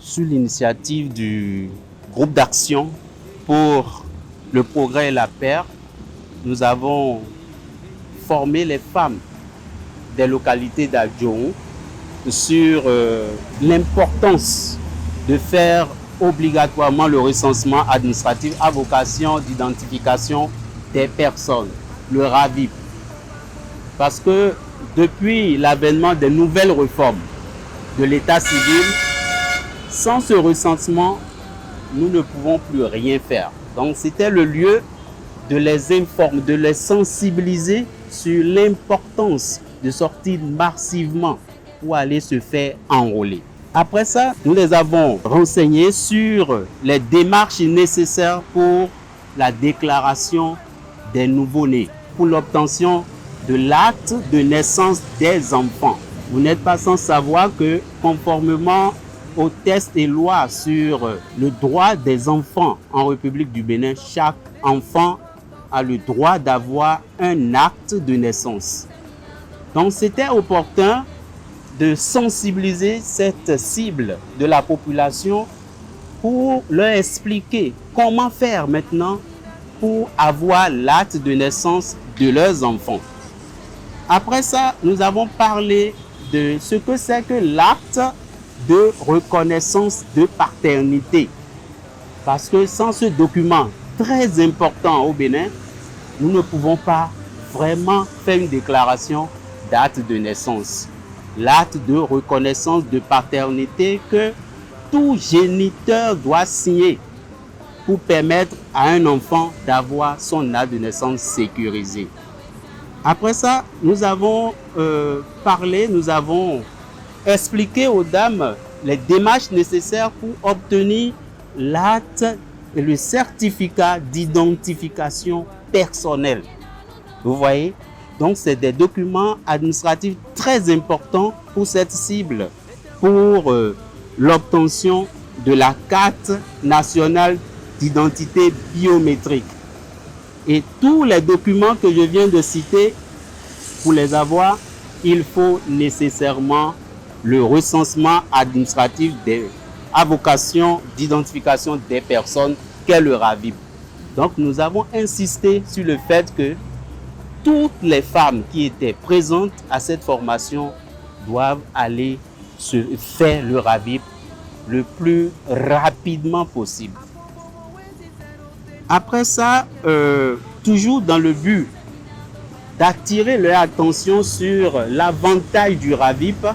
Sur l'initiative du groupe d'action pour le progrès et la paix, nous avons formé les femmes des localités d'Adjoou sur l'importance de faire obligatoirement le recensement administratif à vocation d'identification des personnes, le RAVIP. Parce que depuis l'avènement des nouvelles réformes de l'état civil, sans ce recensement, nous ne pouvons plus rien faire. Donc c'était le lieu de les informer, de les sensibiliser sur l'importance de sortir massivement pour aller se faire enrôler. Après ça, nous les avons renseignés sur les démarches nécessaires pour la déclaration des nouveau-nés, pour l'obtention de l'acte de naissance des enfants. Vous n'êtes pas sans savoir que, conformément aux tests et lois sur le droit des enfants en République du Bénin, chaque enfant a le droit d'avoir un acte de naissance. Donc c'était opportun de sensibiliser cette cible de la population pour leur expliquer comment faire maintenant pour avoir l'acte de naissance de leurs enfants. Après ça, nous avons parlé de ce que c'est que l'acte de reconnaissance de paternité. Parce que sans ce document très important au Bénin, nous ne pouvons pas vraiment faire une déclaration d'acte de naissance. L'acte de reconnaissance de paternité que tout géniteur doit signer pour permettre à un enfant d'avoir son acte de naissance sécurisé. Après ça, nous avons expliqué aux dames les démarches nécessaires pour obtenir l'acte et le certificat d'identification personnelle. Vous voyez? Donc, c'est des documents administratifs très importants pour cette cible, pour l'obtention de la carte nationale d'identité biométrique. Et tous les documents que je viens de citer, pour les avoir, il faut nécessairement le recensement administratif à vocation d'identification des personnes qu'est le RAVIP. Donc nous avons insisté sur le fait que toutes les femmes qui étaient présentes à cette formation doivent aller se faire le RAVIP le plus rapidement possible. Après ça, toujours dans le but d'attirer leur attention sur l'avantage du RAVIP,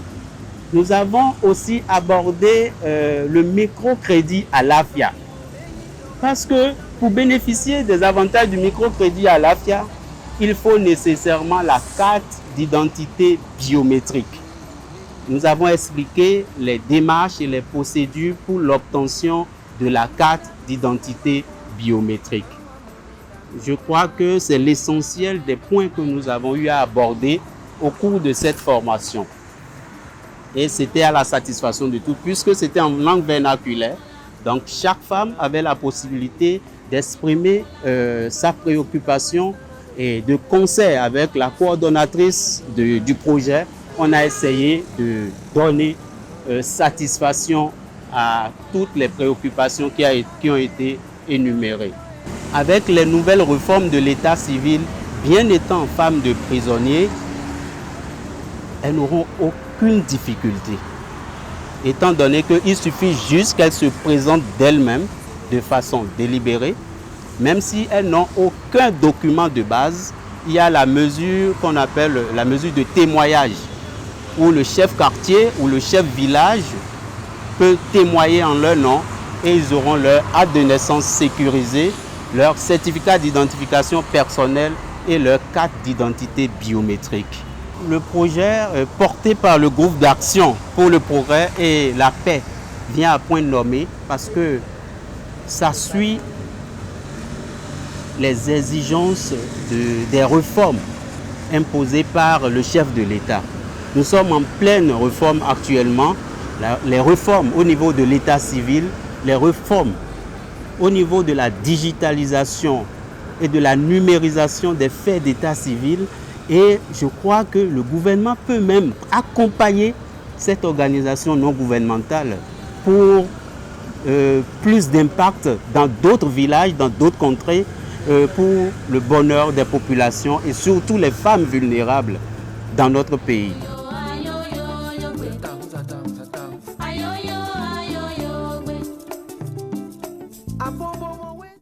nous avons aussi abordé le microcrédit à l'AFIA. Parce que pour bénéficier des avantages du microcrédit à l'AFIA, il faut nécessairement la carte d'identité biométrique. Nous avons expliqué les démarches et les procédures pour l'obtention de la carte d'identité biométrique. Je crois que c'est l'essentiel des points que nous avons eu à aborder au cours de cette formation. Et c'était à la satisfaction de tous, puisque c'était en langue vernaculaire. Donc chaque femme avait la possibilité d'exprimer sa préoccupation et de concert avec la coordonnatrice du projet. On a essayé de donner satisfaction à toutes les préoccupations qui ont été énumérées. Avec les nouvelles réformes de l'état civil, bien étant femmes de prisonniers, elles n'auront aucune difficulté. Étant donné qu'il suffit juste qu'elles se présentent d'elles-mêmes de façon délibérée, même si elles n'ont aucun document de base, il y a la mesure qu'on appelle la mesure de témoignage, où le chef quartier ou le chef village peut témoigner en leur nom et ils auront leur acte de naissance sécurisé, leur certificat d'identification personnelle et leur carte d'identité biométrique. Le projet porté par le groupe d'action pour le progrès et la paix vient à point nommé parce que ça suit les exigences des réformes imposées par le chef de l'État. Nous sommes en pleine réforme actuellement, les réformes au niveau de l'état civil, les réformes au niveau de la digitalisation et de la numérisation des faits d'état civil. Et je crois que le gouvernement peut même accompagner cette organisation non gouvernementale pour plus d'impact dans d'autres villages, dans d'autres contrées, pour le bonheur des populations et surtout les femmes vulnérables dans notre pays.